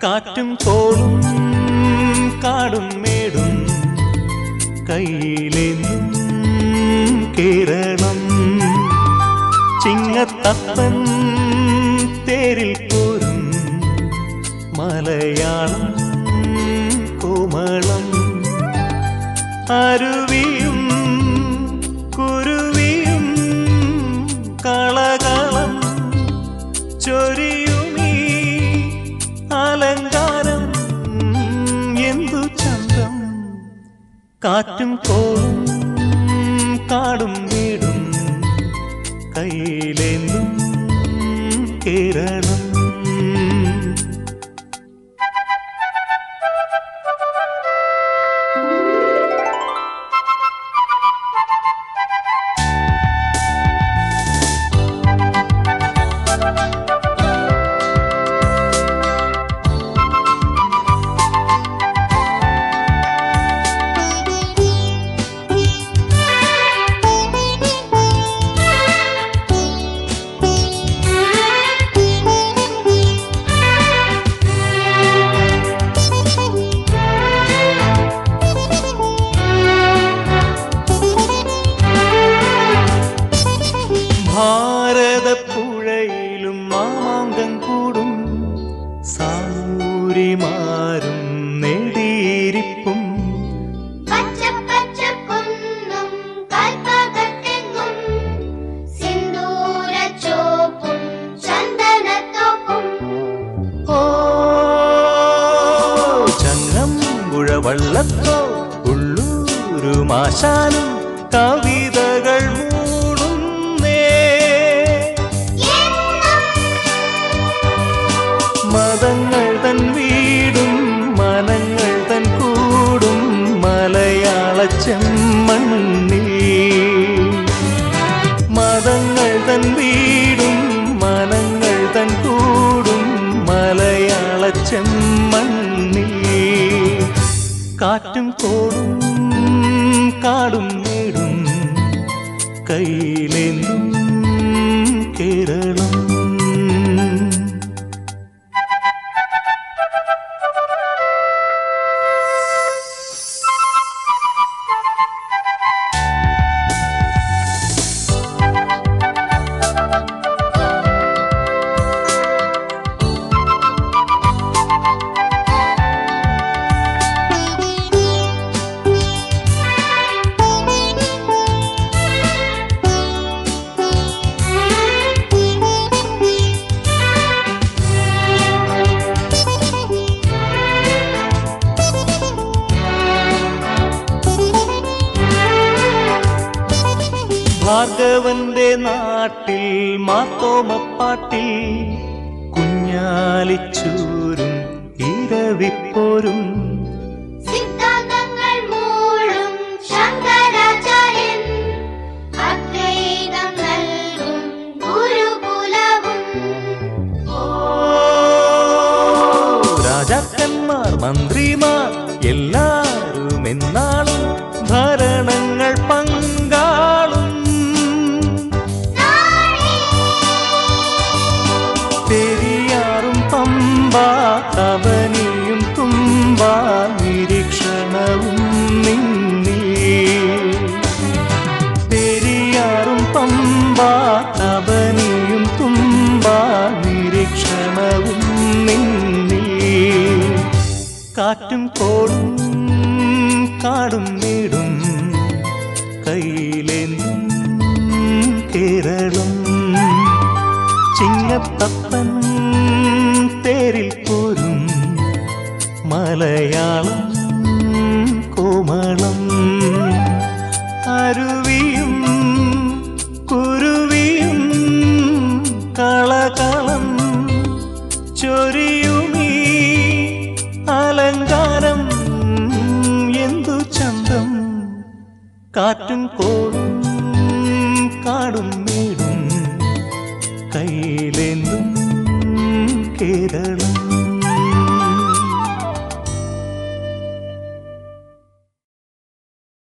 കാറ്റും കോളും കാടും മേടും കയ്യിലേന്തും കേരളം ചിങ്ങത്തപ്പൻ തേരിൽ പോരും മലയാളം കോമളം അരുവിയും കുരുവിയും കളകളം ചൊരിയുമീ അലങ്കാരം എന്തു ചന്തം കാറ്റും കോളും കാടും വീടും കയ്യിലേന്തും കേരളം ഭാരതപ്പുഴയിലും മാമാങ്കം കൂടും സാമൂരിമാരും നേടിയിരിപ്പും ചങ്ങമ്പുഴ വള്ളത്തോ ഉള്ളൂരുമാശാനും കവിതകൾ മതങ്ങൾ തൻ വീടും മനങ്ങൾ തൻ കൂടും മലയാള ചെമ്മണ്ണിൽ മതങ്ങൾ തൻ വീടും മനങ്ങൾ തൻ കൂടും മലയാള ചെമ്മണ്ണിൽ കാറ്റും കോടും കാടും മേടും കയ്യിലേന്തും കേരളം ഭാർഗവന്റെ നാട്ടിൽ മാത്തോമപ്പാട്ടിൽ കുഞ്ഞാലിച്ചൂരും ഇരവിപ്പോരും സിദ്ധാന്തങ്ങൾ മൂളും ശങ്കരാചാര്യൻ അദ്വൈതം നൽകും ഗുരുകുലവും രാജാക്കന്മാർ മന്ത്രിമാർ എല്ലാരും എന്നാളും ഭരണങ്ങൾ പങ്കാളും പെരിയാറും പമ്പ കബനിയും തുമ്പ നിരീക്ഷണവും നിന്നിൽ പെരിയാറും പമ്പ കബനിയും തുമ്പ നിരീക്ഷണവും നിന്നിൽ കാറ്റും കോടും കാടും വീടും കയ്യിലേന്തും കേരളം ചിങ്ങത്തപ്പൻ തേരിൽ പോരും മലയാളം കോമളം അരുവിയും കുരുവിയും കളകളം ചൊരിയുമീ അലങ്കാരം എന്തു ചന്തം കാറ്റും കോളും കാടും വീടും കയ്യിലേന്തും കേരളം